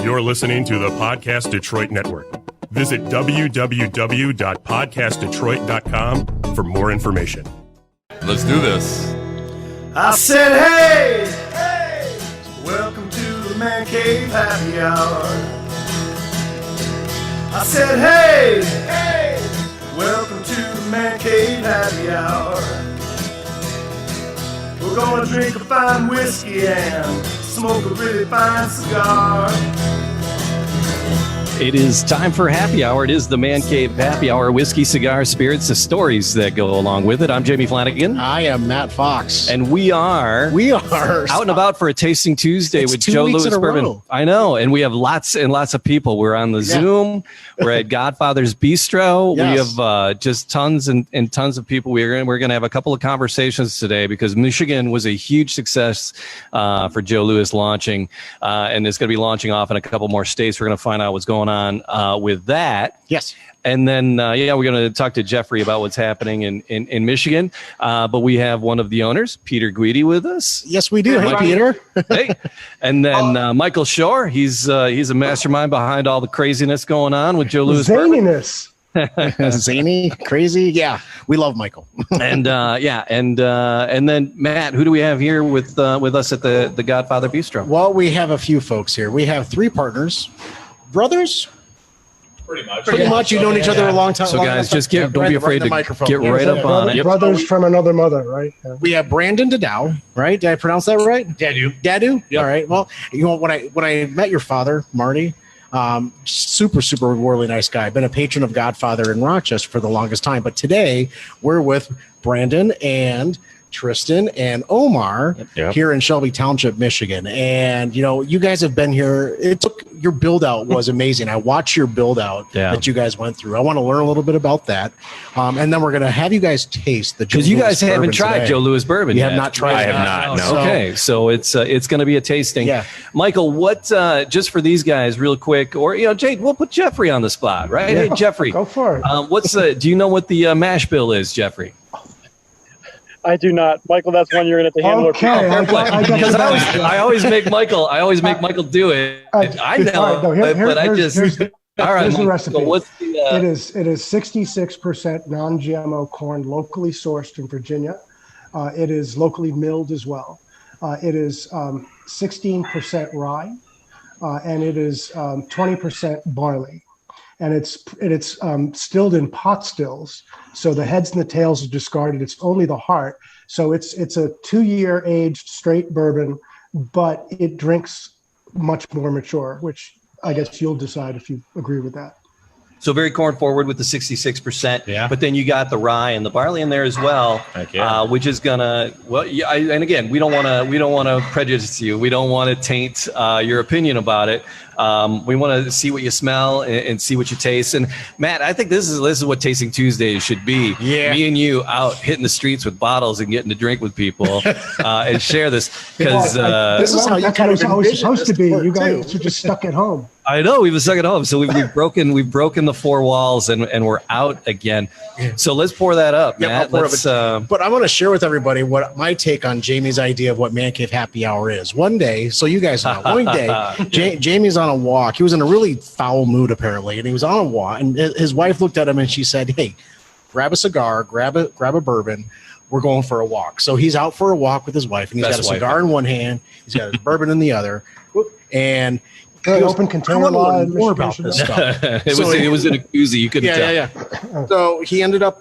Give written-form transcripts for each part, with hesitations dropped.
You're listening to the Podcast Detroit Network. Visit www.podcastdetroit.com for more information. Let's do this. I said, hey, welcome to the Man Cave Happy Hour. I said, hey, welcome to the Man Cave Happy Hour. We're gonna drink a fine whiskey and smoke a really fine cigar. It is time for Happy Hour. It is the Man Cave Happy Hour. Whiskey, cigars, spirits, the stories that go along with it. I'm Jamie Flanagan. I am Matt Fox. And we are out and about for a Tasting Tuesday with Joe Louis Bourbon. I know. And we have lots and lots of people. We're on the Zoom. We're at Godfather's Bistro. Yes. We have just tons and tons of people. We're going to have a couple of conversations today because Michigan was a huge success for Joe Louis launching. And it's going to be launching off in a couple more states. We're going to find out what's going on with that. Yes. And then, we're going to talk to Jeffrey about what's happening in Michigan. But we have one of the owners, Peter Guidi, with us. Yes, we do. Hey, Peter. Hey. And then Michael Shore. He's a mastermind behind all the craziness going on with Joe Louis Bourbon. Zany, crazy. Yeah, we love Michael. And then Matt, who do we have here with us at the Godfather Bistro? Well, we have a few folks here. We have three partners, brothers. Pretty much. You've known each other a long time. So guys, just don't be afraid to get right up on it. Brothers from another mother, right? Yeah. We have Brandon Dadow, right? Did I pronounce that right? Dadu. Yep. All right. Well, when I met your father, Marty, super really nice guy. Been a patron of Godfather in Rochester for the longest time. But today we're with Brandon and Tristan and Omar here in Shelby Township, Michigan. And, you guys have been here. Your build out was amazing. I watched your build out that you guys went through. I want to learn a little bit about that. And then we're going to have you guys taste the Joe Louis. Because you guys haven't tried Joe Louis Bourbon yet. You have not tried I have not. No. Okay. So it's going to be a tasting. Yeah. Michael, what, just for these guys real quick, or, Jade, we'll put Jeffrey on the spot, right? Yeah. Hey, Jeffrey. Go for it. Do you know what the mash bill is, Jeffrey? I do not, Michael. That's one you're going to have to handle. Okay, because I always make Michael do it. I know, but I just. Here's all right, here's the recipe. So what's the, it is 66% non-GMO corn, locally sourced in Virginia. It is locally milled as well. It is 16% rye, and it is 20% barley. And it's stilled in pot stills, so the heads and the tails are discarded. It's only the heart. So it's a 2-year aged straight bourbon, but it drinks much more mature, which I guess you'll decide if you agree with that. So very corn forward with the 66%, but then you got the rye and the barley in there as well, which is gonna and again, we don't want to prejudice you. We don't want to taint your opinion about it. We want to see what you smell and see what you taste. And Matt, I think this is what Tasting Tuesdays should be. Yeah. Me and you out hitting the streets with bottles and getting to drink with people and share this because this is how you kind of always supposed to be. You guys are just stuck at home. I know we've been stuck at home, so we've broken the four walls and we're out again. So let's pour that up, Matt. But I want to share with everybody what my take on Jamie's idea of what Man Cave Happy Hour is. One day, so you guys know, one day Jamie's on a walk. He was in a really foul mood apparently, and he was on a walk. And his wife looked at him and she said, "Hey, grab a cigar, grab a bourbon. We're going for a walk." So he's out for a walk with his wife, and he's got a cigar in one hand, he's got his bourbon in the other, and open container law. More about this stuff. It was in a koozie. You couldn't tell. Yeah. So he ended up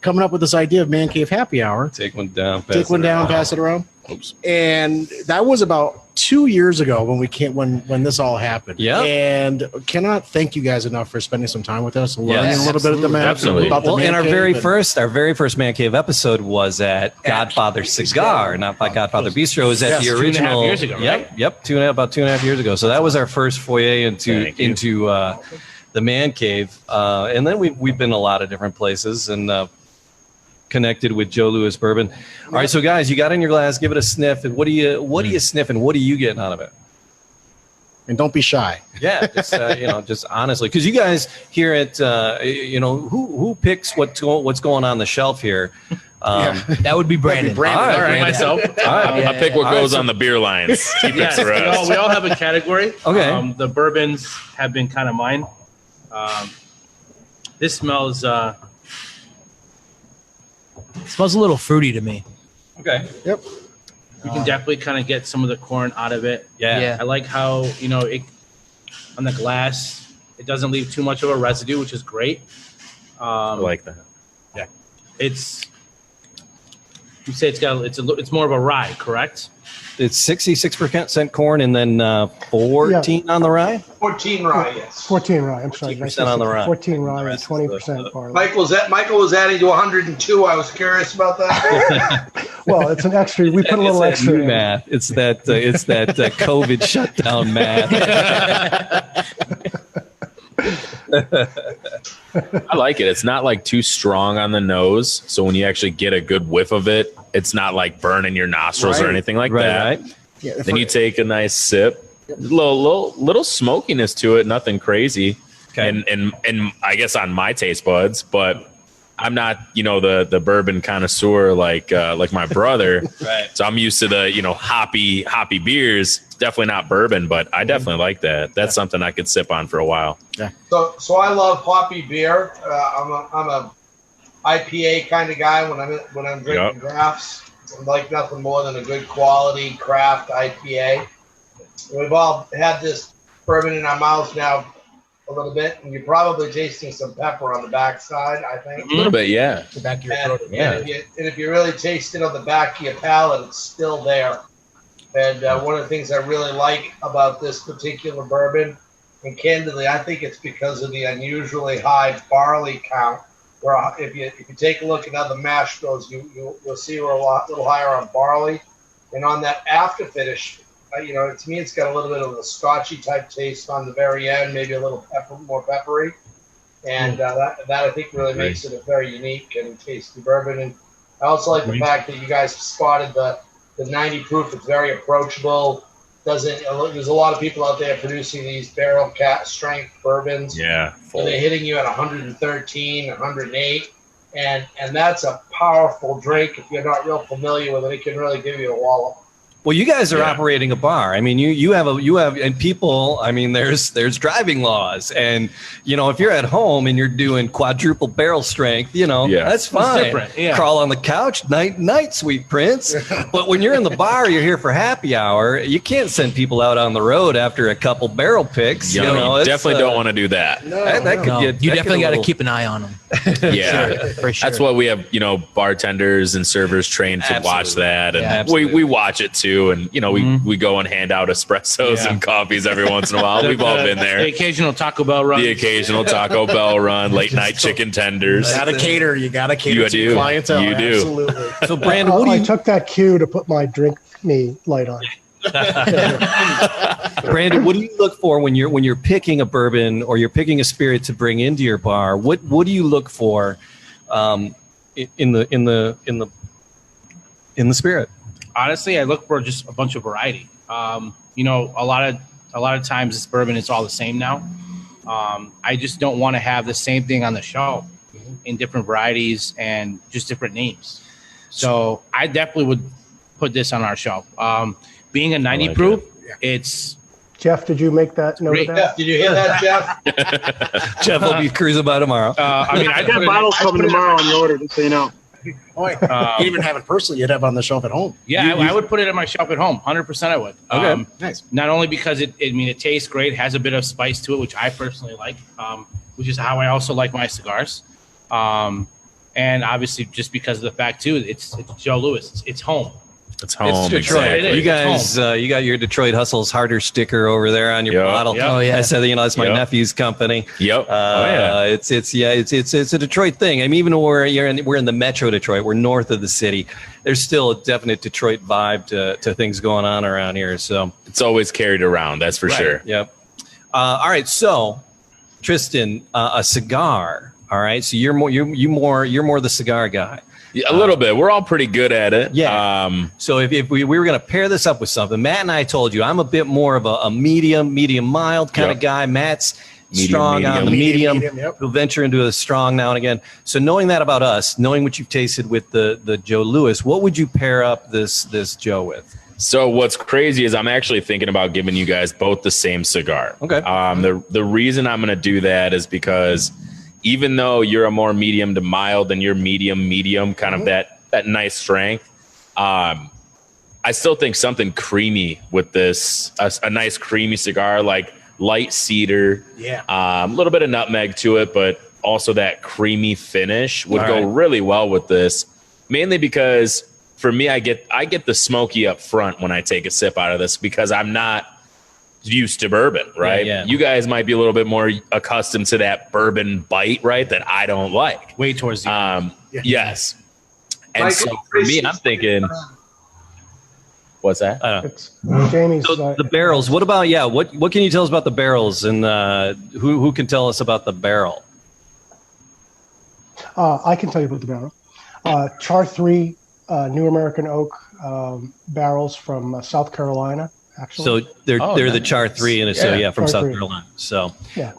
coming up with this idea of Man Cave Happy Hour. Take one down, pass it around. Oops. And that was about 2 years ago when this all happened. Yeah. And cannot thank you guys enough for spending some time with us and learning a little bit of the man. Absolutely. And our very first Man Cave episode was at Godfather Cigar, not by Godfather Bistro. It was at the original 2.5 years ago, right? Yep. About 2.5 years ago. So that was our first foyer into the Man Cave. And then we've been a lot of different places and connected with Joe Louis Bourbon. All right, so guys, you got in your glass, give it a sniff, and what do you sniff, and what are you getting out of it? And don't be shy. Yeah, just honestly, because you guys here at who picks what's going on the shelf here. That would be Brandon. All right, Brandon. Myself. I pick what goes on the beer lines. He picks the rest. We all have a category. Okay. The bourbons have been kind of mine. This smells. It smells a little fruity to me. Okay. Yep. You can definitely kind of get some of the corn out of it. Yeah. I like how it on the glass. It doesn't leave too much of a residue, which is great. I like that. It's. You say it's more of a rye, correct? It's 66% corn and then 14 on the rye. 14 rye, yes. 14 rye. I'm sorry. 14% on the rye. 14 rye and 20% barley. Michael was adding to 102. I was curious about that. Well, it's an extra. We put a little It's that extra new in. math. It's that COVID shutdown math. I like it. It's not like too strong on the nose. So when you actually get a good whiff of it, it's not like burning your nostrils or anything like that. Right. Yeah, Then you take a nice sip. Little smokiness to it, nothing crazy. Okay. And I guess on my taste buds, but I'm not, the bourbon connoisseur like my brother. Right. So I'm used to the, hoppy beers. Definitely not bourbon, but I definitely like that. That's something I could sip on for a while. So I love hoppy beer. I'm a IPA kind of guy when I'm drinking drafts. I like nothing more than a good quality craft IPA. We've all had this bourbon in our mouths now a little bit, and you're probably tasting some pepper on the backside, I think. A little bit, yeah. The back of your And, throat. and if you really taste it on the back of your palate, it's still there. And one of the things I really like about this particular bourbon, and candidly, I think it's because of the unusually high barley count. Where if you take a look at how the mash goes, you'll see we're a little higher on barley, and on that after finish, to me it's got a little bit of a scotchy type taste on the very end, maybe a little more peppery, and that I think really makes it a very unique and tasty bourbon. And I also like the fact that you guys spotted the 90 proof. It's very approachable. There's a lot of people out there producing these barrel strength bourbons. Yeah. And they're hitting you at 113, 108. And that's a powerful drink. If you're not real familiar with it, it can really give you a wallop. Well, you guys are operating a bar. I mean, you have and people. I mean, there's driving laws, and if you're at home and you're doing quadruple barrel strength, that's fine. Different, yeah. Crawl on the couch, night, sweet prince. But when you're in the bar, you're here for happy hour. You can't send people out on the road after a couple barrel picks. You definitely don't want to do that. That could get. You definitely got to keep an eye on them. Yeah, for sure. That's what we have. Bartenders and servers trained to watch that, and Yeah, we watch it too. And we go and hand out espressos and coffees every once in a while. We've all been there. The occasional Taco Bell run. Late night chicken tenders. You gotta cater. You gotta cater You to do. your clientele. You do. Absolutely. So, Brandon, I took that cue to put my drink me light on. Brandon, what do you look for when you're picking a bourbon or you're picking a spirit to bring into your bar? What do you look for in the spirit? Honestly, I look for just a bunch of variety. A lot of times this bourbon is all the same now. I just don't want to have the same thing on the shelf in different varieties and just different names. So I definitely would put this on our shelf. Being a 90 proof, it's Jeff, did you make that note Great. of that? Jeff, did you hear that, Jeff? Jeff will be cruising by tomorrow. I got bottles coming tomorrow on the order, just so you know. Boy, you even have it personally. You'd have it on the shelf at home. Yeah, I would put it on my shelf at home. 100% I would. Okay, nice. Not only because it tastes great, has a bit of spice to it, which I personally like, which is how I also like my cigars. And obviously just because of the fact too, it's Joe Louis. It's home. It's home. It's Detroit. Exactly. You guys, you got your Detroit Hustles Harder sticker over there on your bottle. Yep. Oh yeah. I said, that's my nephew's company. Yep. It's a Detroit thing. I mean, even though we're in the Metro Detroit, we're north of the city. There's still a definite Detroit vibe to things going on around here. So It's always carried around. That's for sure. Yep. All right. So, Tristan, a cigar. All right. So you're more the cigar guy. A little bit. We're all pretty good at it. Yeah. So if we were going to pair this up with something, Matt and I told you I'm a bit more of a medium mild kind of guy. Matt's strong on the medium. Yep. We'll venture into a strong now and again. So knowing that about us, knowing what you've tasted with the Joe Louis, what would you pair up this Joe with? So what's crazy is I'm actually thinking about giving you guys both the same cigar. Okay. The reason I'm going to do that is because even though you're a more medium to mild and you're medium, kind of that nice strength, I still think something creamy with this, a nice creamy cigar, like light cedar, a little bit of nutmeg to it, but also that creamy finish would go really well with this, mainly because for me, I get the smoky up front when I take a sip out of this because I'm not used to bourbon, right? Yeah. You guys might be a little bit more accustomed to that bourbon bite, right? That I don't like. Way towards the end. Yes. And so for me, I'm thinking, what's that? It's Jamie's. So the barrels. What about What can you tell us about the barrels, and who can tell us about the barrel? I can tell you about the barrel. Char 3 New American Oak barrels from South Carolina. Actually, So they're the Char 3, and from Char South 3. Carolina. So Yeah.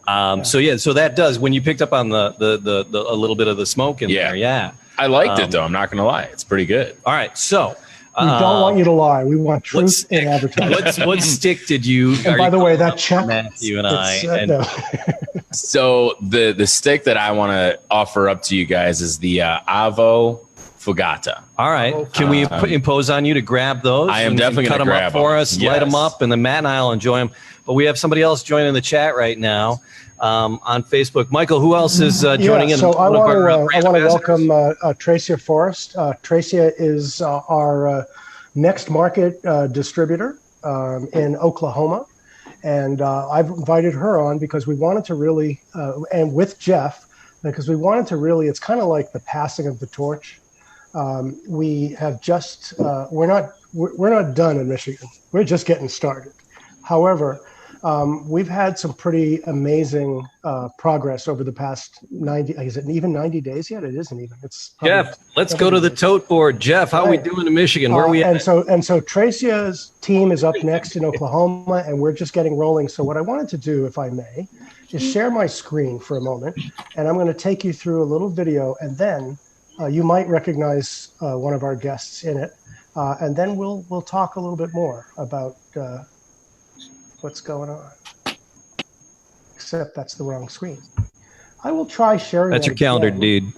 so that does, when you picked up on the a little bit of the smoke in there. Yeah. I liked it though. I'm not gonna lie, it's pretty good. All right. So we don't want you to lie. We want truth in advertising. what stick did you? And by the way, that check, Matthew and I. no. So the stick that I want to offer up to you guys is the Avo Fugata. All right. Can we impose on you to grab those? I am and definitely cut gonna them grab up for them. us, light them Yes. up, and then Matt and I will enjoy them. But we have somebody else joining the chat right now on Facebook. Michael, who else is joining in? So I One of our, want to brand welcome ambassadors? Tricia Forrest. Tricia is our next market distributor in Oklahoma. And I've invited her on because we wanted to really, and with Jeff, because we wanted to really, it's kind of like the passing of the torch. We have just, we're not done in Michigan. We're just getting started. However, we've had some pretty amazing progress over the past 90. Is it even 90 days yet? It isn't even. It's Jeff. Let's go to the tote board. Jeff, how are we doing in Michigan? Where are we at? And so Tracia's team is up next in Oklahoma, and we're just getting rolling. So what I wanted to do, if I may, is share my screen for a moment, and I'm going to take you through a little video, and then you might recognize one of our guests in it, and then we'll talk a little bit more about what's going on. Except that's the wrong screen. I will try sharing. That's your calendar, dude.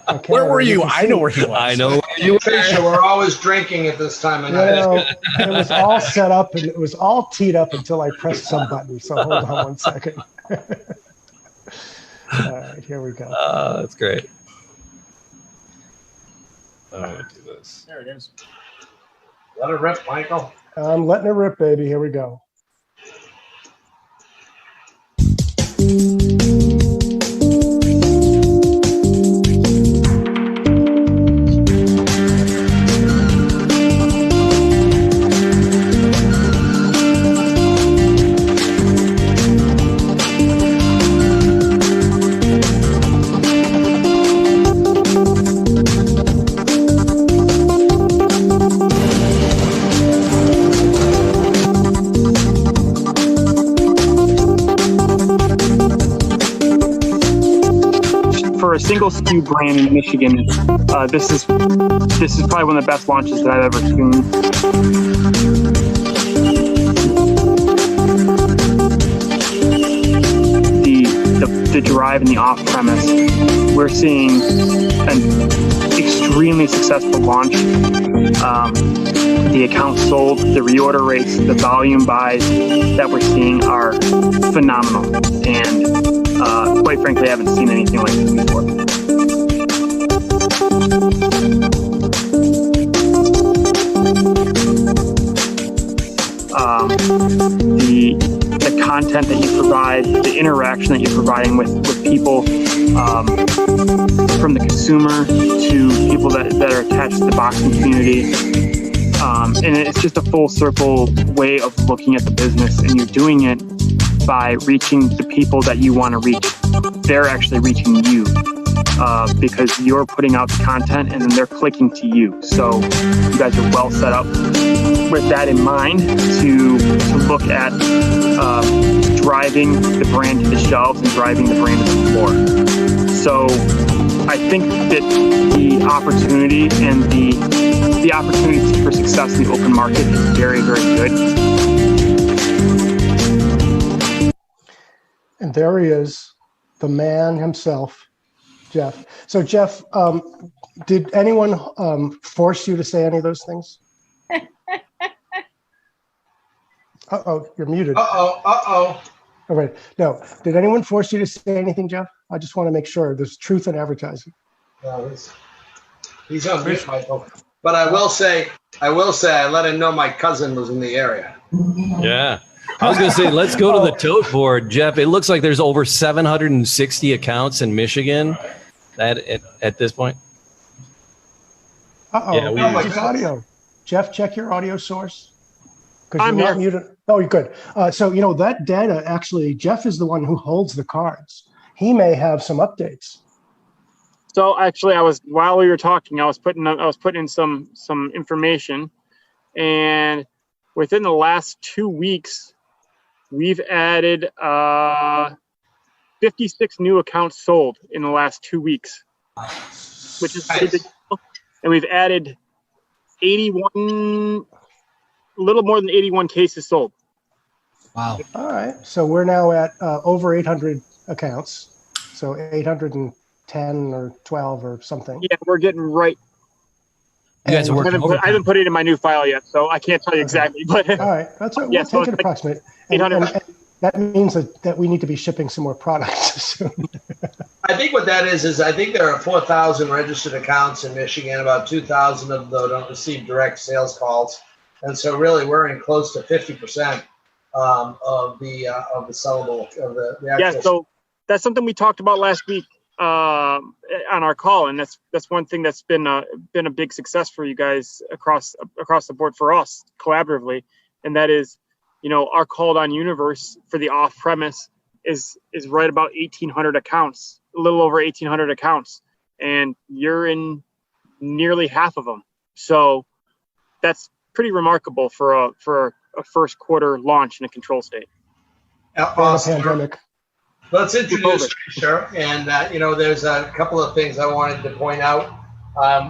Okay, Where were you? I know where he was. I know where you were. Tricia, we're always drinking at this time of night. Well, it was all set up and it was all teed up until I pressed some button. So hold on one second. All right, here we go. That's great. I'm gonna do this. There it is. Let it rip, Michael. I'm letting it rip, baby. Here we go. For a single SKU brand in Michigan, this is probably one of the best launches that I've ever seen. The drive and the off-premise, we're seeing an extremely successful launch. The accounts sold, the reorder rates, the volume buys that we're seeing are phenomenal, and quite frankly, I haven't seen anything like this before. The content that you provide, the interaction that you're providing with people, from the consumer to people that are attached to the boxing community. And it's just a full circle way of looking at the business, and you're doing it by reaching the people that you want to reach. They're actually reaching you. because you're putting out the content and then they're clicking to you. So you guys are well set up with that in mind to look at driving the brand to the shelves and driving the brand to the floor. So I think that the opportunity and the opportunity for success in the open market is very, very good. And there he is, the man himself, Jeff. So Jeff, did anyone force you to say any of those things? Uh-oh, you're muted. Uh-oh. All right. No, did anyone force you to say anything, Jeff? I just want to make sure there's truth in advertising. No, he's on mute, Michael. But I will say, I let him know my cousin was in the area. Yeah. I was going to say, let's go to the tote board, Jeff. It looks like there's over 760 accounts in Michigan at this point. Uh-oh, Yeah, his audio. Jeff, check your audio source. Because I'm you're not here. muted. Oh, you're good. So, that data, actually, Jeff is the one who holds the cards. He may have some updates. So actually, while we were talking, I was putting in some information, and within the last 2 weeks, we've added 56 new accounts sold in the last 2 weeks, which is pretty big. And we've added 81, a little more than 81 cases sold. Wow. All right. So we're now at over 800 accounts. So 810 or 12 or something. Yeah, we're getting right. You guys are working overtime. I haven't put it in my new file yet, so I can't tell you exactly. But all right, that's what yeah, we'll so take it it's like approximate. 800. And that means that we need to be shipping some more products soon. I think what that is I think there are 4,000 registered accounts in Michigan. About 2,000 of them don't receive direct sales calls, and so really we're in close to 50% of the sellable of the actual. Yeah, so that's something we talked about last week on our call, and that's one thing that's been a big success for you guys across the board for us collaboratively, and that is, our called on universe for the off premise is right about 1,800 accounts, a little over 1,800 accounts, and you're in nearly half of them. So that's pretty remarkable for a first quarter launch in a control state. Awesome. Pandemic. Let's introduce Trisha, and there's a couple of things I wanted to point out.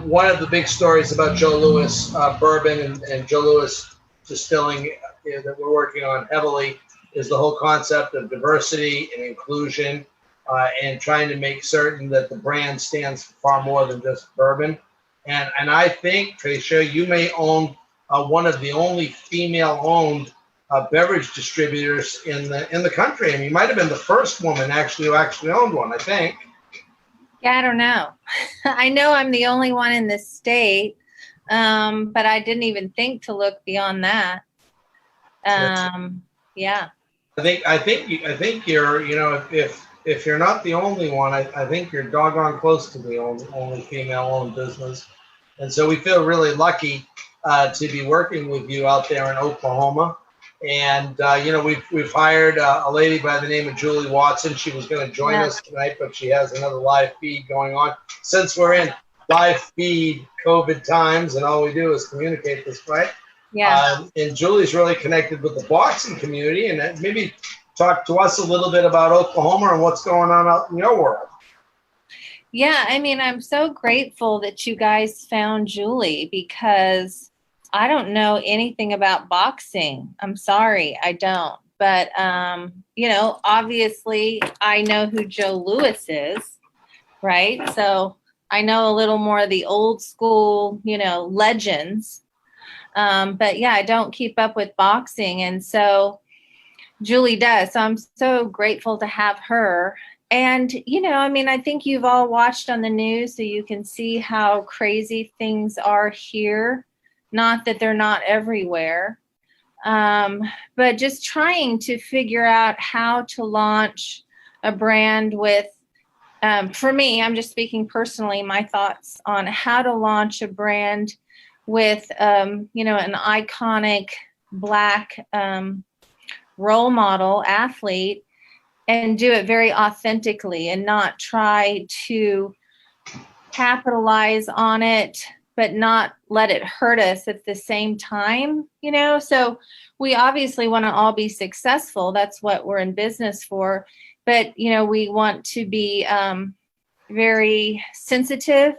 One of the big stories about Joe Louis Bourbon and Joe Louis Distilling that we're working on heavily is the whole concept of diversity and inclusion, and trying to make certain that the brand stands for far more than just bourbon. And I think, Trisha, you may own one of the only female-owned beverage distributors in the country. I mean, you might have been the first woman who actually owned one, I think. Yeah, I don't know. I know I'm the only one in this state, but I didn't even think to look beyond that. Yeah. I think you're, if you're not the only one, I think you're doggone close to the only female-owned business. And so we feel really lucky to be working with you out there in Oklahoma. And, we've hired a lady by the name of Julie Watson. She was going to join us tonight, but she has another live feed going on. Since we're in live feed COVID times and all we do is communicate this way. Yeah. And Julie's really connected with the boxing community, and maybe talk to us a little bit about Oklahoma and what's going on out in your world. Yeah, I mean, I'm so grateful that you guys found Julie, because I don't know anything about boxing. I'm sorry, I don't. But, obviously I know who Joe Louis is, right? So I know a little more of the old school, legends. But yeah, I don't keep up with boxing. And so Julie does. So I'm so grateful to have her. And, I think you've all watched on the news, so you can see how crazy things are here. Not that they're not everywhere, but just trying to figure out how to launch a brand with, for me, I'm just speaking personally, my thoughts on how to launch a brand with, an iconic Black role model athlete, and do it very authentically and not try to capitalize on it, but not let it hurt us at the same time, So we obviously want to all be successful. That's what we're in business for. But, we want to be very sensitive.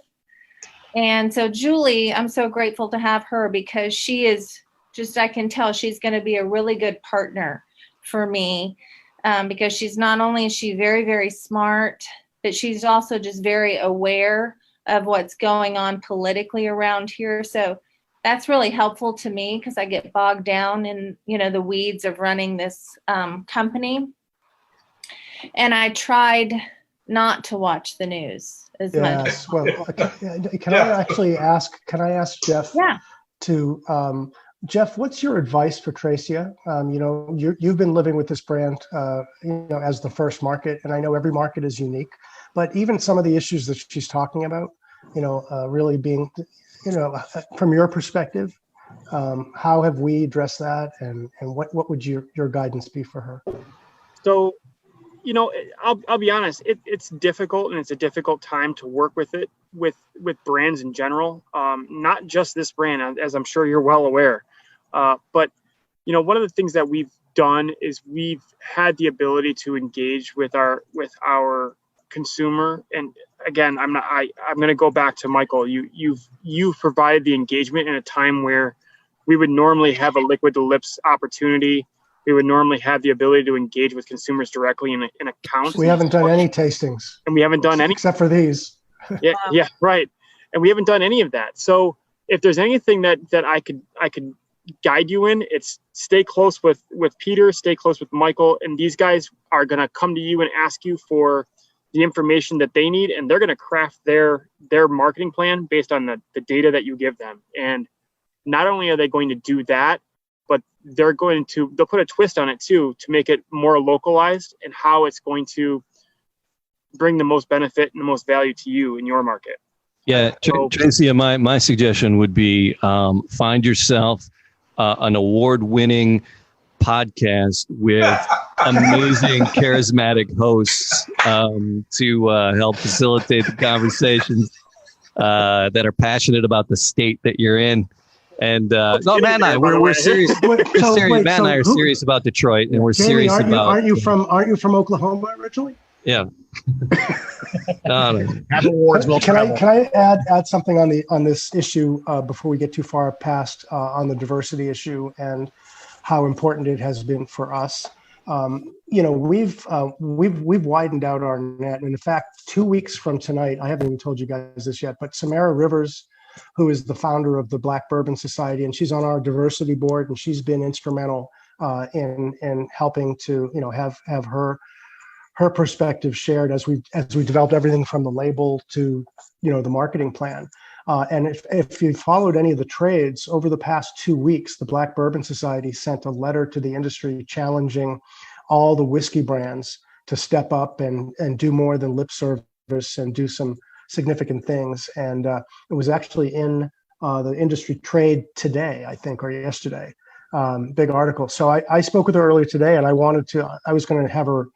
And so Julie, I'm so grateful to have her because she is I can tell she's going to be a really good partner for me because she's not only is she very, very smart, but she's also just very aware of what's going on politically around here. So that's really helpful to me because I get bogged down in, the weeds of running this company. And I tried not to watch the news as much. Yes. Well, can I ask Jeff to, Jeff, what's your advice for Tracia? You've been living with this brand, as the first market, and I know every market is unique, but even some of the issues that she's talking about, really being, from your perspective, how have we addressed that, and what would your guidance be for her? So, I'll be honest, it's difficult, and it's a difficult time to work with it, with brands in general, not just this brand, as I'm sure you're well aware. But, one of the things that we've done is we've had the ability to engage with our consumer. And again, I'm going to go back to Michael. You've provided the engagement in a time where we would normally have a liquid to lips opportunity. We would normally have the ability to engage with consumers directly in accounts. We haven't done any tastings. And we haven't done any. Except for these. Yeah, right. And we haven't done any of that. So if there's anything that I could guide you in, it's stay close with Peter, stay close with Michael. And these guys are going to come to you and ask you for the information that they need. And they're going to craft their marketing plan based on the data that you give them. And not only are they going to do that, but they'll put a twist on it too, to make it more localized and how it's going to bring the most benefit and the most value to you in your market. Yeah, Tracia, my suggestion would be find yourself an award-winning podcast with amazing, charismatic hosts to help facilitate the conversations that are passionate about the state that you're in. And Matt and I, we're serious. Matt and I are serious about Detroit, and we're serious about. Aren't you from Oklahoma originally? Yeah. Have awards. Can I add something on this issue before we get too far past on the diversity issue and how important it has been for us? We've widened out our net, and in fact, 2 weeks from tonight, I haven't even told you guys this yet, but Samara Rivers, who is the founder of the Black Bourbon Society, and she's on our diversity board, and she's been instrumental in helping to have her perspective shared as we developed everything from the label to the marketing plan. And if you followed any of the trades over the past 2 weeks, the Black Bourbon Society sent a letter to the industry challenging all the whiskey brands to step up and do more than lip service and do some significant things. And it was actually in the industry trade today, I think, or yesterday, big article. So I spoke with her earlier today, and I was going to have her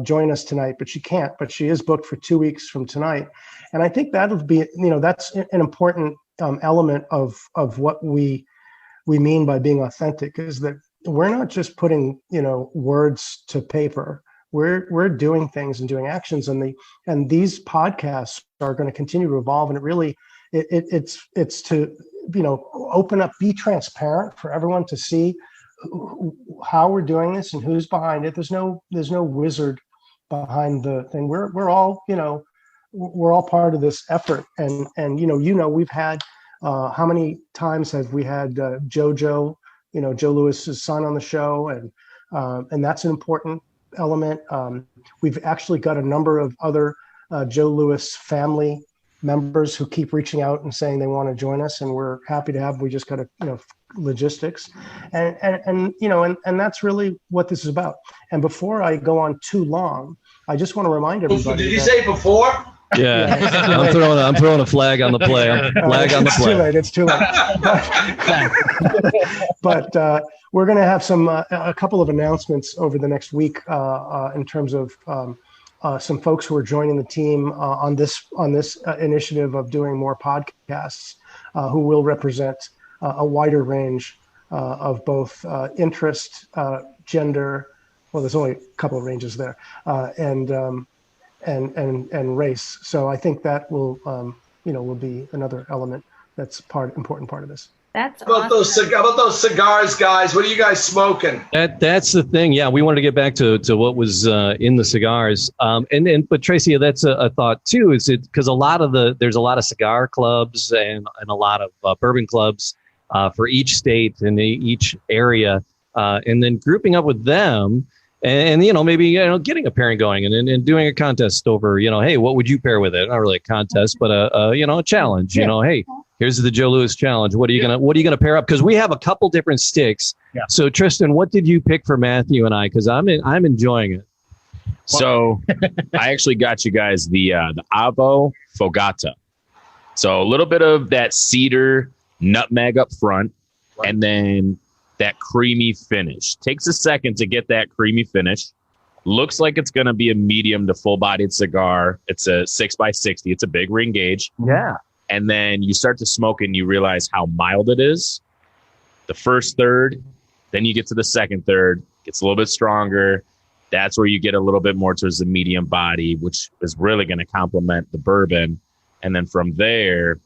join us tonight, but she can't, but she is booked for 2 weeks from tonight. And I think that'll be, that's an important element of what we mean by being authentic, is that we're not just putting, words to paper. We're doing things and doing actions, and these podcasts are going to continue to evolve. And it really, it's to, open up, be transparent for everyone to see how we're doing this and who's behind it. There's no wizard behind the thing. We're all, we're all part of this effort. And we've had, how many times have we had Joe Louis's son on the show, and that's an important element. We've actually got a number of other Joe Louis family members who keep reaching out and saying they want to join us, and we're happy to have. We just got to logistics, and that's really what this is about. And before I go on too long, I just want to remind everybody. Did you say before? Yeah, I'm throwing a flag on the play. Flag on the play. It's too late. But we're going to have a couple of announcements over the next week in terms of some folks who are joining the team on this initiative of doing more podcasts, who will represent a wider range of both interest, gender. Well, there's only a couple of ranges there, and race. So I think that will be another element that's important part of this. That's How about those cigars, guys? What are you guys smoking? That's the thing. Yeah, we wanted to get back to what was in the cigars. But Tracy, that's a thought too. Is it because there's a lot of cigar clubs and a lot of bourbon clubs for each state and each area, and then grouping up with them. And maybe getting a pairing going and doing a contest over, hey, what would you pair with it? Not really a contest, but a challenge. Yeah. Hey, here's the Joe Louis challenge. What are you gonna pair up? Because we have a couple different sticks. Yeah. So Tristan, what did you pick for Matthew and I? Because I'm enjoying it. So I actually got you guys the Avo Fogata. So a little bit of that cedar nutmeg up front, and then that creamy finish. Takes a second to get that creamy finish. Looks like it's going to be a medium to full-bodied cigar. It's a 6x60. It's a big ring gauge. Yeah. And then you start to smoke and you realize how mild it is. The first third, then you get to the second third. Gets a little bit stronger. That's where you get a little bit more towards the medium body, which is really going to complement the bourbon. And then from there,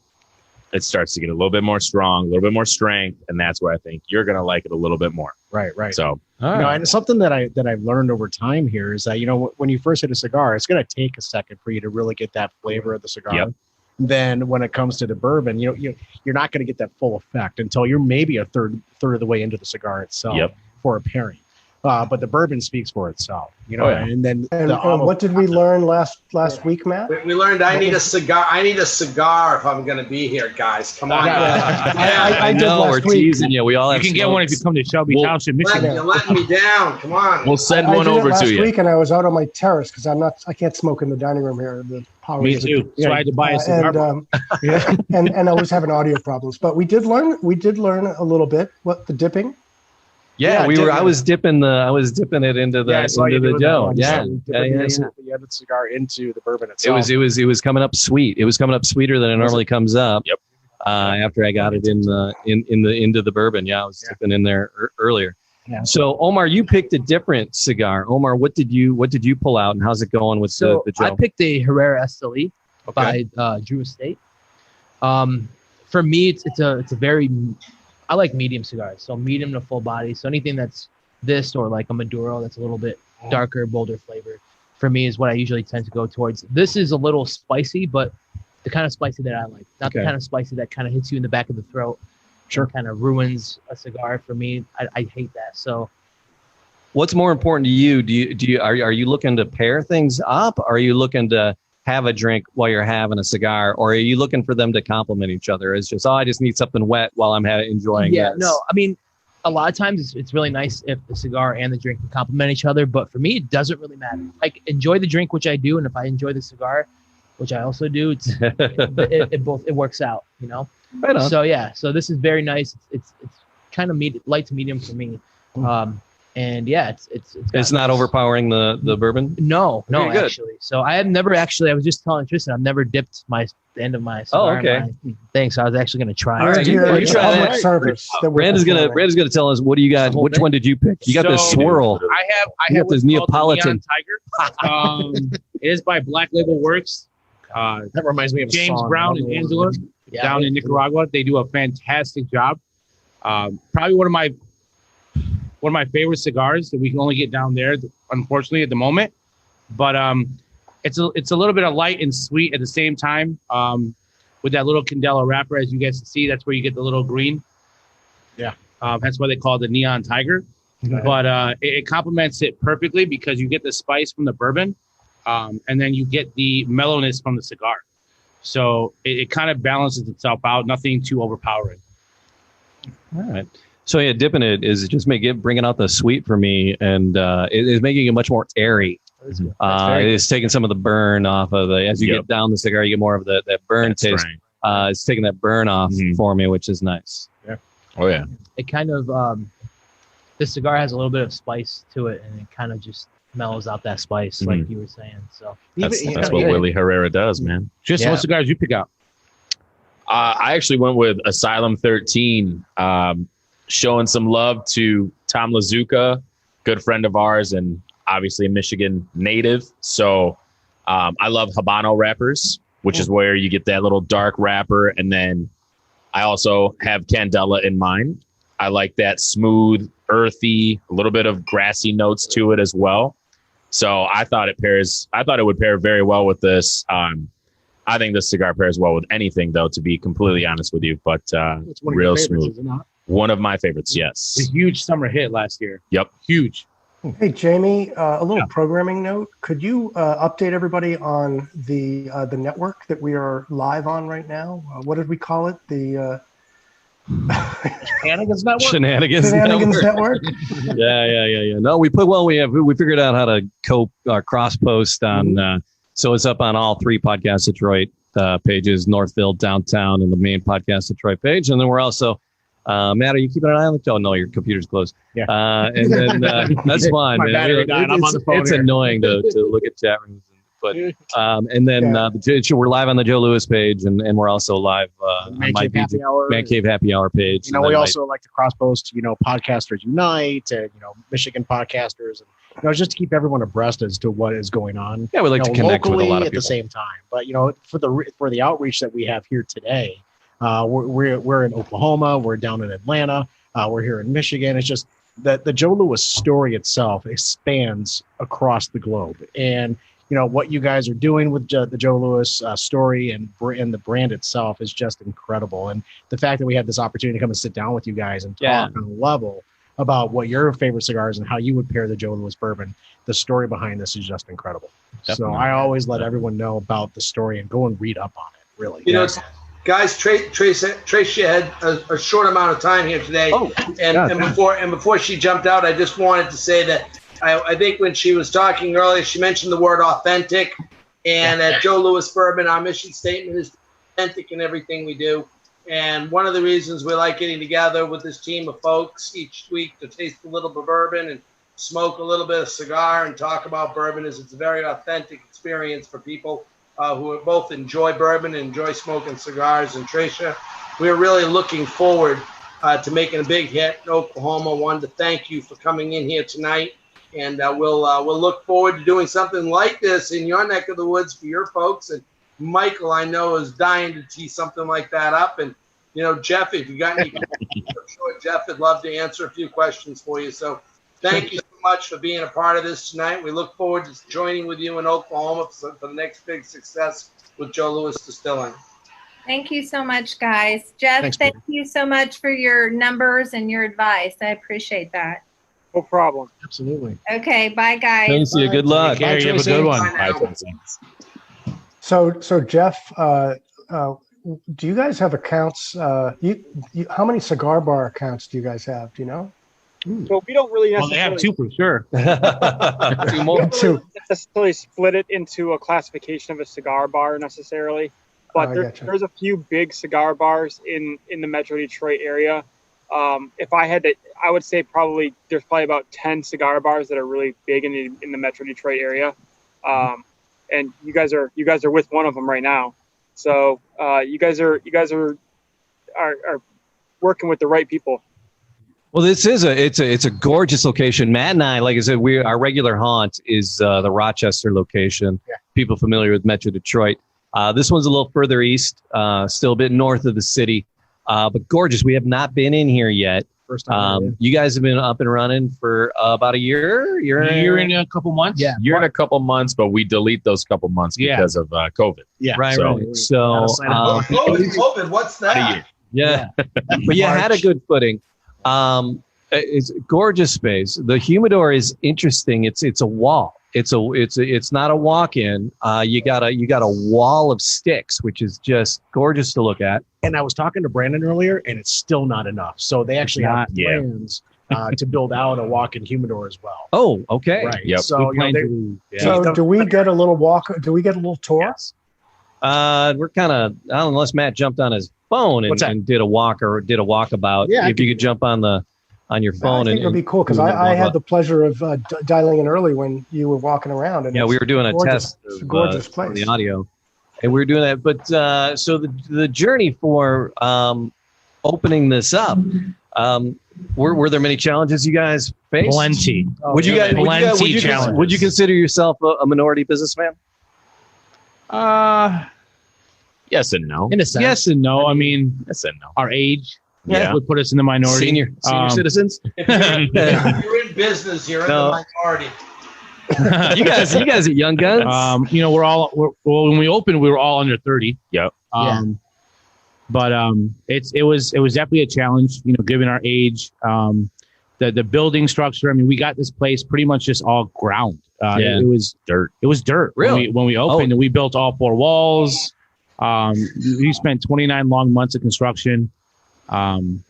it starts to get a little bit more strong, a little bit more strength, and that's where I think you're going to like it a little bit more. Right. So, and something that I've learned over time here is that when you first hit a cigar, it's going to take a second for you to really get that flavor of the cigar. Yep. Then when it comes to the bourbon, you're not going to get that full effect until you're maybe a third of the way into the cigar itself for a pairing. But the bourbon speaks for itself, And then what did we learn last week, Matt? We learned I need a cigar. I need a cigar if I'm going to be here, guys. Come on. I know we're teasing you. We all have. You can get one if you come to Shelby Township, Michigan. You're letting me down. Come on. We'll send one over to you. Last week, and I was out on my terrace because I can't smoke in the dining room here. The power. Me too. So I had to buy a cigar. And I was having audio problems, but we did learn a little bit what the dipping. Yeah, I was dipping it into the dough. Yeah. You added the cigar into the bourbon itself. It was coming up sweet. It was coming up sweeter than it normally comes up. Yep. After I got it into the bourbon. Yeah, I was dipping in there earlier. Yeah. So Omar, you picked a different cigar. Omar, what did you pull out, and how's it going with the Joe? I picked a Herrera Esteli by Drew Estate. For me, it's a very I like medium cigars, so medium to full body. So anything that's this or like a Maduro that's a little bit darker, bolder flavor, for me is what I usually tend to go towards. This is a little spicy, but the kind of spicy that I like, not the kind of spicy that kind of hits you in the back of the throat. Sure, kind of ruins a cigar for me. I hate that. So, what's more important to you? Are you looking to pair things up? Are you looking to have a drink while you're having a cigar, or are you looking for them to complement each other? It's just, I just need something wet while I'm enjoying this. No, I mean, a lot of times it's really nice if the cigar and the drink can complement each other, but for me, it doesn't really matter. I enjoy the drink, which I do, and if I enjoy the cigar, which I also do, it works out, Right on. So this is very nice. It's kind of light to medium for me. And it's not overpowering the bourbon. No, actually. So I was just telling Tristan, I've never dipped the end of my cigar. Oh, okay. Thing. So I was actually going to try. All right, you try that. Brandon's going to tell us, what do you got? Which one did you pick? You got this swirl. I have this Neapolitan Tiger. It is by Black Label Works. That reminds me of James Brown and Angela down in Nicaragua. They do a fantastic job. Probably one of my favorite cigars that we can only get down there, unfortunately, at the moment. But it's a little bit of light and sweet at the same time. With that little Candela wrapper, as you guys can see, that's where you get the little green. Yeah. That's why they call it the Neon Tiger. Okay. But it complements it perfectly because you get the spice from the bourbon, and then you get the mellowness from the cigar. So it kind of balances itself out, nothing too overpowering. All right. So dipping it is just bringing out the sweet for me, and it is making it much more airy. It's taking some of the burn off of as you get down the cigar, you get more of that burn taste. Right. It's taking that burn off for me, which is nice. Yeah. Oh yeah. It kind of the cigar has a little bit of spice to it, and it kind of just mellows out that spice, like you were saying. So that's what Willie Herrera does, man. Just what cigars you pick out? I actually went with Asylum 13, showing some love to Tom Lazuka, good friend of ours, and obviously a Michigan native. So I love Habano wrappers, which is where you get that little dark wrapper. And then I also have Candela in mine. I like that smooth, earthy, a little bit of grassy notes to it as well. So I thought it would pair very well with this. I think this cigar pairs well with anything, though, to be completely honest with you. But real smooth. One of my favorites, yes. A huge summer hit last year. Yep. Huge. Hey, Jamie, a little programming note. Could you update everybody on the network that we are live on right now? What did we call it? The Shenanigans Network? Shenanigans Network. Yeah. No, we figured out how to cross post on, so it's up on all 3 Podcast Detroit pages, Northville, Downtown, and the main Podcast Detroit page. And then we're also, Matt, are you keeping an eye on the? Oh, no, your computer's closed. Yeah. And then that's fine. My battery died. I'm on the phone. It's here. annoying to look at chat rooms. But and then we're live on the Joe Louis page, and we're also live on my Man Cave Happy Hour page. We also like to cross post, Podcasters Unite, Michigan podcasters, and just to keep everyone abreast as to what is going on. Yeah, we like to connect with a lot of people at the same time. But for the outreach that we have here today, we're in Oklahoma, we're down in Atlanta, we're here in Michigan. It's just that the Joe Louis story itself expands across the globe, and what you guys are doing with the Joe Louis story and the brand itself is just incredible. And the fact that we had this opportunity to come and sit down with you guys and talk on a level about what your favorite cigars and how you would pair the Joe Louis Bourbon, the story behind this is just incredible. Definitely. So I always let everyone know about the story and go and read up on it, really. Guys, Tracy had a short amount of time here today. And before she jumped out, I just wanted to say that I think when she was talking earlier, she mentioned the word authentic. And at Joe Louis Bourbon, our mission statement is authentic in everything we do. And one of the reasons we like getting together with this team of folks each week to taste a little bit of bourbon and smoke a little bit of cigar and talk about bourbon is it's a very authentic experience for people who both enjoy bourbon and enjoy smoking cigars. And Tricia, we're really looking forward to making a big hit in Oklahoma. Wanted to thank you for coming in here tonight. And we'll look forward to doing something like this in your neck of the woods for your folks. And Michael, I know, is dying to tee something like that up. And, Jeff, if you got any questions, I'm sure Jeff would love to answer a few questions for you. So thank you so much for being a part of this tonight. We look forward to joining with you in Oklahoma for the next big success with Joe Louis Distilling. Thank you so much, guys. Jeff, thank you so much for your numbers and your advice. I appreciate that. No problem. Absolutely. Okay. Bye, guys. Thanks. You. Good luck. Bye, you have a good one. So Jeff, do you guys have accounts? How many cigar bar accounts do you guys have? Do you know? Well, we don't really necessarily. They have 2 for sure. 2 more. Don't necessarily split it into a classification of a cigar bar necessarily, but there's a few big cigar bars in the Metro Detroit area. If I had to, I would say there's probably about 10 cigar bars that are really big in the Metro Detroit area, and you guys are with one of them right now. So you guys are working with the right people. Well, this is it's a gorgeous location. Matt and I, like I said, our regular haunt is the Rochester location. Yeah. People familiar with Metro Detroit. This one's a little further east, still a bit north of the city. But gorgeous. We have not been in here yet. First time. You guys have been up and running for about a year in a couple months. Yeah, year and a couple months, but we delete those couple months because of COVID. Yeah, right. So COVID, what's that? Yeah. But you had a good footing. It's a gorgeous space. The humidor is interesting. It's a wall. It's not a walk-in. You got a wall of sticks, which is just gorgeous to look at. And I was talking to Brandon earlier, and it's still not enough. So they actually have plans to build out a walk-in humidor as well. Oh, okay. Right. Yep. So, so do we get a little walk? Do we get a little tour? Yes. We're kind of, unless Matt jumped on his phone and did a walk or did a walkabout. Yeah, if you could jump on the on your phone. I think it'll be cool because I had the pleasure of dialing in early when you were walking around. And we were doing a test. It's a gorgeous place. The audio, and we were doing that. But so the journey for opening this up. Were there many challenges you guys faced? Plenty. Would you consider yourself a minority businessman? Yes and no. In a sense. Yes and no. I mean, yes and no. Our age would put us in the minority. Senior citizens. If you're in business, you're in the minority. you guys are young guns. When we opened, we were all under 30. Yep. But it was definitely a challenge, given our age, the building structure. I mean, we got this place pretty much just all ground. It was dirt. It was dirt. Really? When we opened, and we built all 4 walls. We spent 29 long months of construction, and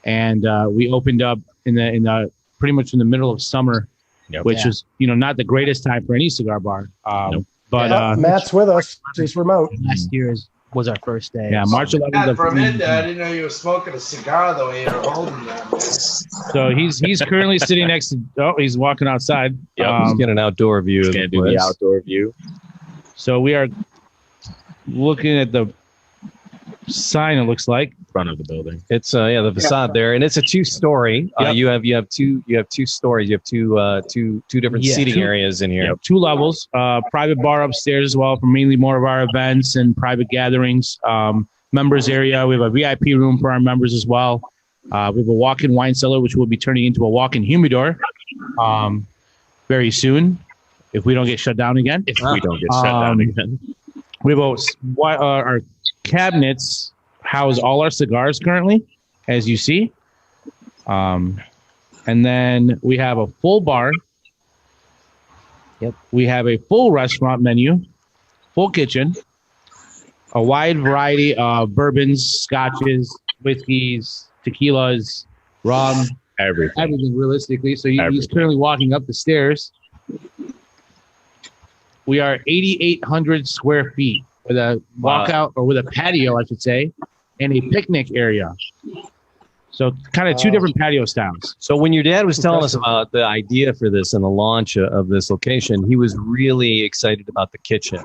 we opened up in the pretty much in the middle of summer, which was not the greatest time for any cigar bar. But Matt's with us. He's remote. Last year was our first day. Yeah, March 11th. For a minute, I didn't know you were smoking a cigar the way you were holding that. So he's currently sitting next to. Oh, he's walking outside. Yeah, he's getting an outdoor view. He's gonna do the outdoor view. So we are looking at the sign. It looks like front of the building. It's the facade there, and it's a 2-story. You have two stories. You have two different seating areas in here. Yep, 2 levels. Private bar upstairs as well for mainly more of our events and private gatherings. Members area. We have a VIP room for our members as well. We have a walk-in wine cellar, which will be turning into a walk-in humidor very soon, if we don't get shut down again. We have our cabinets house all our cigars currently, as you see. And then we have a full bar. Yep. We have a full restaurant menu, full kitchen, a wide variety of bourbons, scotches, whiskeys, tequilas, rum, everything realistically. So he's currently walking up the stairs. We are 8,800 square feet with a walkout, or with a patio, I should say, and a picnic area. So kind of 2 different patio styles. So when your dad was telling us about the idea for this and the launch of this location, he was really excited about the kitchen.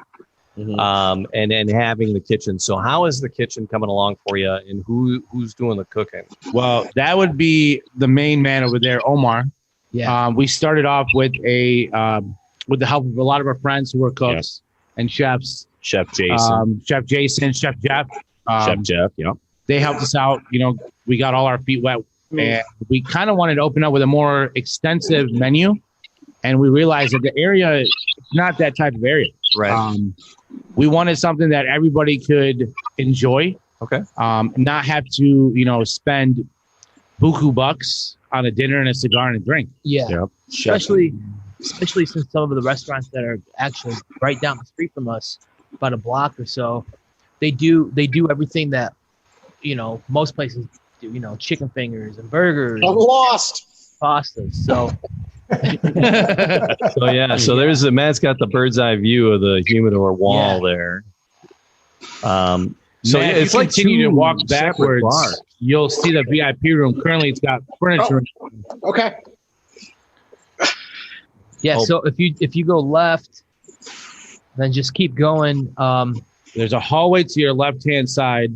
And having the kitchen. So how is the kitchen coming along for you, and who's doing the cooking? Well, that would be the main man over there, Omar. Yeah. We started off with with the help of a lot of our friends who were cooks and chefs. Chef Jason, Chef Jeff. Chef Jeff, They helped us out. We got all our feet wet, and we kind of wanted to open up with a more extensive menu. And we realized that the area is not that type of area. Right. We wanted something that everybody could enjoy. Okay. Not have to, spend buku bucks on a dinner and a cigar and a drink. Yeah. Yep. Especially since some of the restaurants that are actually right down the street from us, about a block or so, they do everything that most places do. Chicken fingers and burgers. I'm lost. Pastas. So. So there's Matt's got the bird's eye view of the humidor wall there. So it's like continue to walk backwards. You'll see the VIP room. Currently, it's got furniture. Okay. Yeah. So if you go left, then just keep going. There's a hallway to your left-hand side.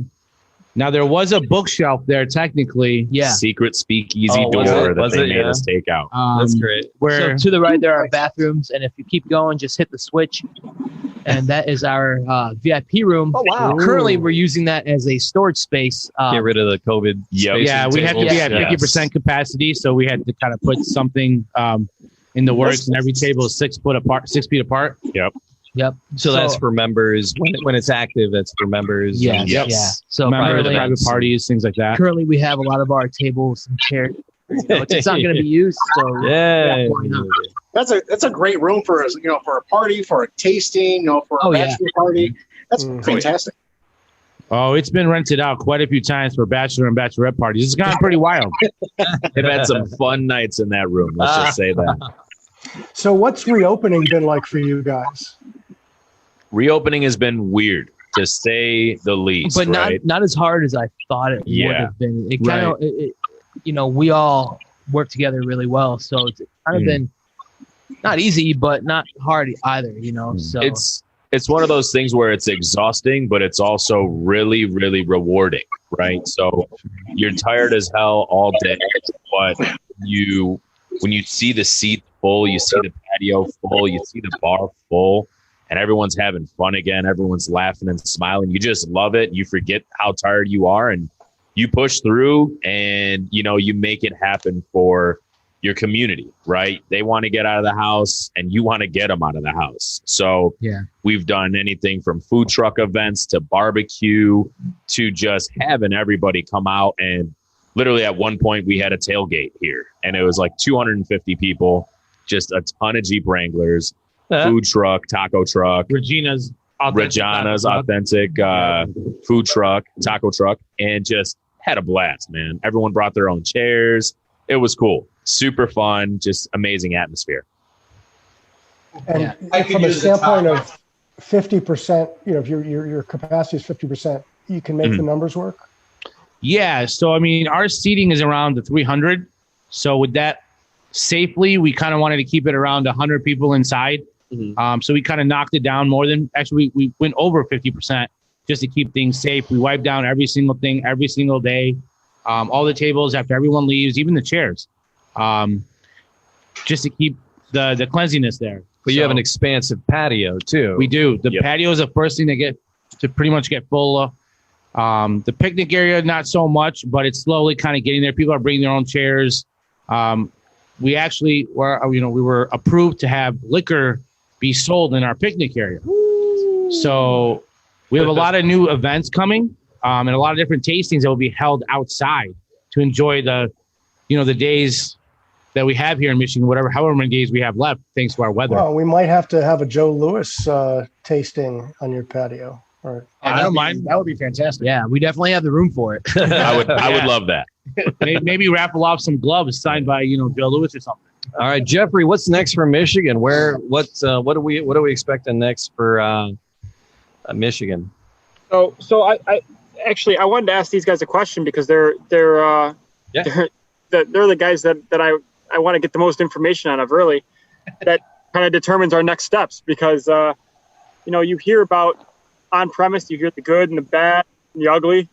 Now, there was a bookshelf there, technically. Yeah. Secret speakeasy door that they made us take out. That's great. So to the right, there are bathrooms. And if you keep going, just hit the switch. And that is our VIP room. Oh, wow. Currently, we're using that as a storage space. Get rid of the COVID space. Yeah, we had to be at 50% capacity. So we had to kind of put something in the works. And every table is 6 feet apart. Yep. So that's for members. When it's active, that's for members. Yeah. So private parties, things like that. Currently, we have a lot of our tables and chairs. It's not going to be used. So why not? That's a great room for for a party, for a tasting, for a bachelor party. That's fantastic. Oh, it's been rented out quite a few times for bachelor and bachelorette parties. It's gone pretty wild. They've had some fun nights in that room. Let's just say that. So what's reopening been like for you guys? Reopening has been weird, to say the least. But not as hard as I thought it would have been. It kind of we all work together really well. So it's kind of been not easy, but not hard either, so it's one of those things where it's exhausting, but it's also really, really rewarding, right? So you're tired as hell all day, but when you see the seat full, you see the patio full, you see the bar full, and everyone's having fun again, everyone's laughing and smiling, you just love it. You forget how tired you are, and you push through, and you make it happen for your community, right? They want to get out of the house, and you want to get them out of the house. So we've done anything from food truck events to barbecue to just having everybody come out. And literally at one point we had a tailgate here, and it was like 250 people, just a ton of Jeep Wranglers, food truck, taco truck, Regina's authentic food truck, taco truck, and just had a blast, man. Everyone brought their own chairs. It was cool. Super fun, just amazing atmosphere. And from a standpoint of 50%, if your capacity is 50%, you can make the numbers work? Yeah. So, our seating is around the 300. So with that, safely, we kind of wanted to keep it around 100 people inside. So we kind of knocked it down more than, actually, we went over 50% just to keep things safe. We wiped down every single thing, every single day. All the tables after everyone leaves, even the chairs, just to keep the cleanliness there. But you have an expansive patio too. We do. The patio is the first thing to pretty much get full of. The picnic area, not so much, but it's slowly kind of getting there. People are bringing their own chairs. We actually were approved to have liquor be sold in our picnic area. So we have a lot of new events coming. And a lot of different tastings that will be held outside to enjoy the days that we have here in Michigan, however many days we have left, thanks to our weather. Well, we might have to have a Joe Louis tasting on your patio. Or I don't mind. That would be fantastic. Yeah, we definitely have the room for it. I would love that. Maybe raffle off some gloves signed by Joe Louis or something. All right, Jeffrey, what's next for Michigan? What are we expecting next for Michigan? So I wanted to ask these guys a question because they're the guys that I want to get the most information out of, really, that kind of determines our next steps, because you hear about on premise, you hear the good and the bad and the ugly.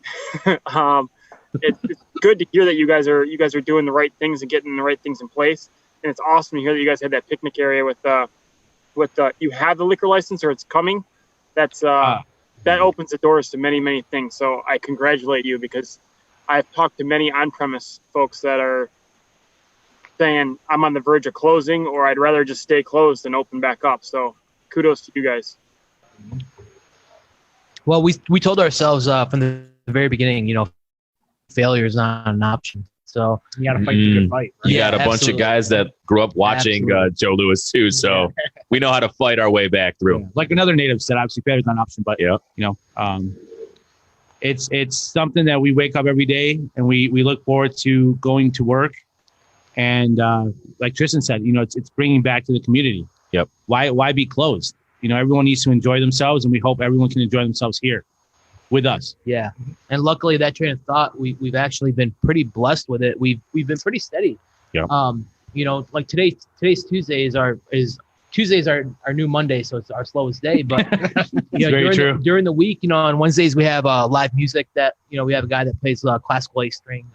It's good to hear that you guys are doing the right things and getting the right things in place, and it's awesome to hear that you guys have that picnic area with you have the liquor license, or it's coming. That opens the doors to many, many things. So I congratulate you, because I've talked to many on-premise folks that are saying I'm on the verge of closing, or I'd rather just stay closed and open back up. So kudos to you guys. Well, we told ourselves from the very beginning, failure is not an option. So you got to fight the good fight. Right? You got a bunch of guys that grew up watching Joe Louis too, so we know how to fight our way back through. Yeah. Like another native said, obviously failure is not an option, but it's something that we wake up every day and we look forward to going to work. And like Tristan said, it's bringing back to the community. Yep. Why be closed? Everyone needs to enjoy themselves, and we hope everyone can enjoy themselves here with us. Yeah. And luckily that train of thought, we've actually been pretty blessed with it. We've been pretty steady. Yeah. Like today's Tuesday is our new Monday, so it's our slowest day. But during the week, on Wednesdays we have live music that we have a guy that plays classical A string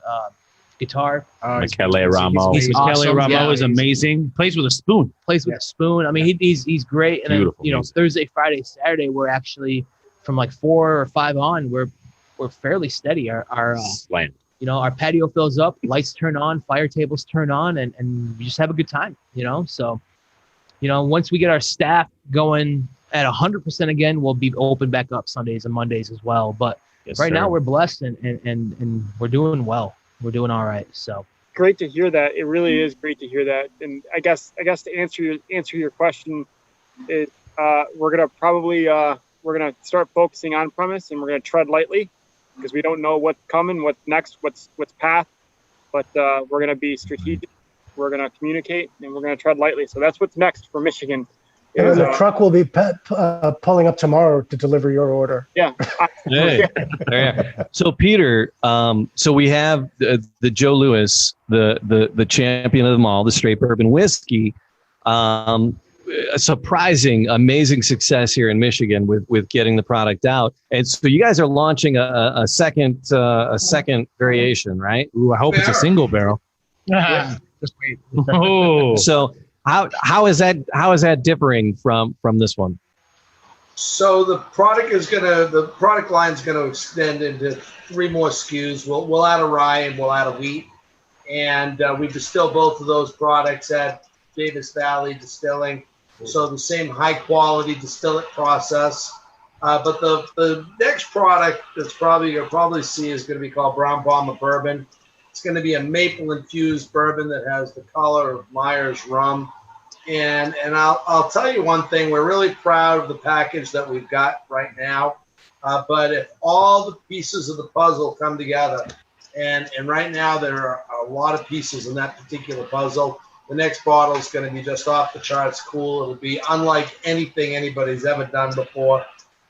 guitar. Michele Ramo. Michele Ramo is amazing. Plays with a spoon. A spoon. I mean, he's great. And beautiful then Thursday, Friday, Saturday we're actually from like 4 or 5 on. We're fairly steady. Our our patio fills up, lights turn on, fire tables turn on, and we just have a good time. So. Once we get our staff going at 100% again, we'll be open back up Sundays and Mondays as well. But now we're blessed and we're doing well. We're doing all right. So great to hear that. It really is great to hear that. And I guess to answer your question is we're gonna start focusing on premise, and we're gonna tread lightly, because we don't know what's coming, what's next, what's path. But we're gonna be strategic. We're going to communicate, and we're going to tread lightly. So that's what's next for Michigan. And the truck will be pulling up tomorrow to deliver your order. Yeah. So Peter, so we have the Joe Louis, the champion of them all, the straight bourbon whiskey. A surprising, amazing success here in Michigan with getting the product out. And so you guys are launching a second variation, right? Ooh, I hope it's a single barrel. Yeah. Just wait. Oh. So how is that differing from this one? So the product line is gonna extend into 3 more SKUs. We'll add a rye and we'll add a wheat, and we distill both of those products at Davis Valley Distilling. So the same high quality distillate process. But the next product that's you'll probably see is going to be called Brown Bomber Bourbon. It's going to be a maple infused bourbon that has the color of Myers rum. And I'll tell you one thing, we're really proud of the package that we've got right now. But if all the pieces of the puzzle come together, and right now there are a lot of pieces in that particular puzzle, the next bottle is going to be just off the charts cool. It'll be unlike anything anybody's ever done before.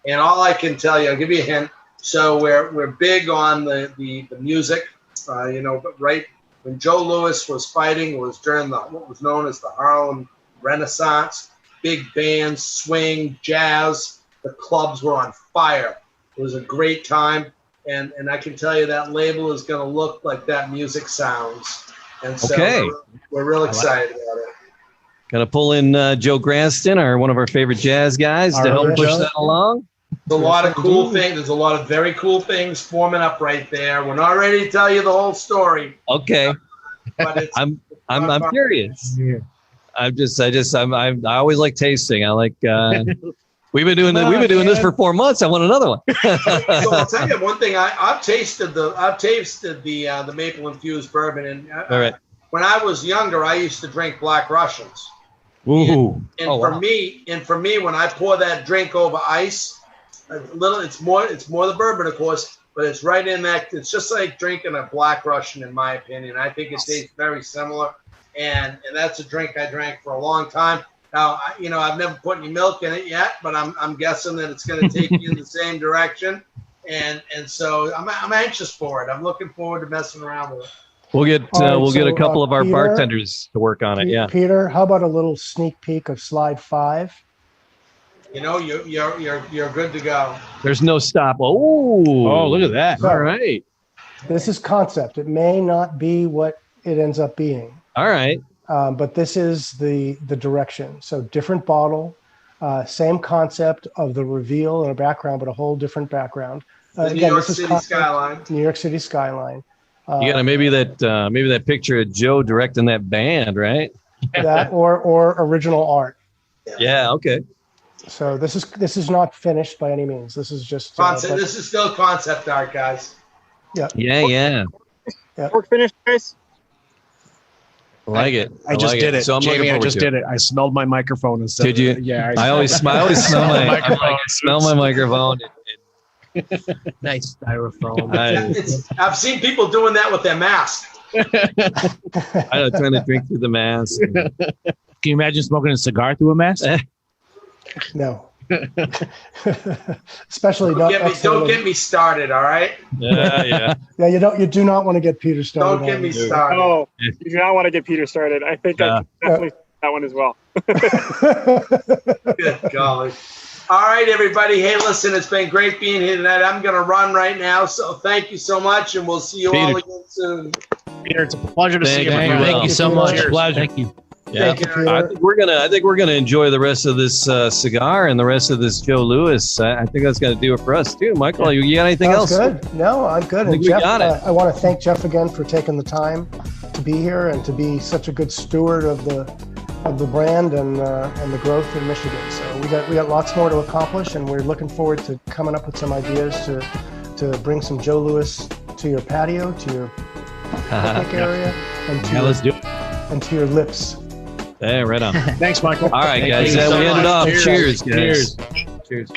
And all I can tell you, I'll give you a hint. So we're big on the music. But right when Joe Louis was fighting was during what was known as the Harlem Renaissance. Big bands, swing, jazz. The clubs were on fire. It was a great time. And I can tell you that label is going to look like that music sounds. And so we're real excited about it. Gonna pull in Joe Graston, one of our favorite jazz guys, to help push that along. There's a lot of cool things. There's a lot of very cool things forming up right there. We're not ready to tell you the whole story. Okay, but I'm curious. Yeah. I always like tasting. I like. We've been doing this for 4 months. I want another one. So I'll tell you one thing. I've tasted the maple infused bourbon, and when I was younger, I used to drink Black Russians. Ooh! And for me, when I pour that drink over ice, it's more the bourbon, of course, but it's right in that. It's just like drinking a Black Russian, in my opinion. I think it tastes very similar, and that's a drink I drank for a long time. Now, I've never put any milk in it yet, but I'm guessing that it's going to take you in the same direction, and so I'm anxious for it. I'm looking forward to messing around with it. We'll get a couple of our bartenders to work on it. Yeah, Peter, how about a little sneak peek of slide 5? You're good to go. There's no stop. Oh, look at that! So, all right, this is concept. It may not be what it ends up being. All right. But this is the direction. So different bottle, same concept of the reveal and a background, but a whole different background. New York City skyline. New York City skyline. You got maybe that picture of Joe directing that band, right? That or original art. Yeah. Okay. So this is not finished by any means. This is just concept. This is still concept art, guys. Yeah. Yeah. Work finished, guys. I like it. I just did it. So Jamie, I just did it. I smelled my microphone instead. Did you? Yeah. I always smell my microphone. I smell my microphone. Nice styrofoam. I've seen people doing that with their mask. I'm trying to drink through the mask. Can you imagine smoking a cigar through a mask? No. Especially don't get me started, all right? Yeah. Yeah, you do not want to get Peter started. Don't get me started. Oh, you do not want to get Peter started. I think I can definitely that one as well. Good golly. All right, everybody. Hey, listen, it's been great being here tonight. I'm going to run right now, so thank you so much, and we'll see you all again soon. Peter, it's a pleasure to see you. Thank you so much. Cheers. Pleasure. Thank you. Yeah, I think we're gonna enjoy the rest of this cigar and the rest of this Joe Louis. I think that's gonna do it for us too. Michael, you got anything else? Good. No, I'm good. And Jeff, I want to thank Jeff again for taking the time to be here and to be such a good steward of the brand and the growth in Michigan. So we got lots more to accomplish, and we're looking forward to coming up with some ideas to bring some Joe Louis to your patio, to your picnic area, and let's do it. And to your lips. Yeah, right on. Thanks, Michael. All right, guys. We ended off. Cheers, guys. Cheers.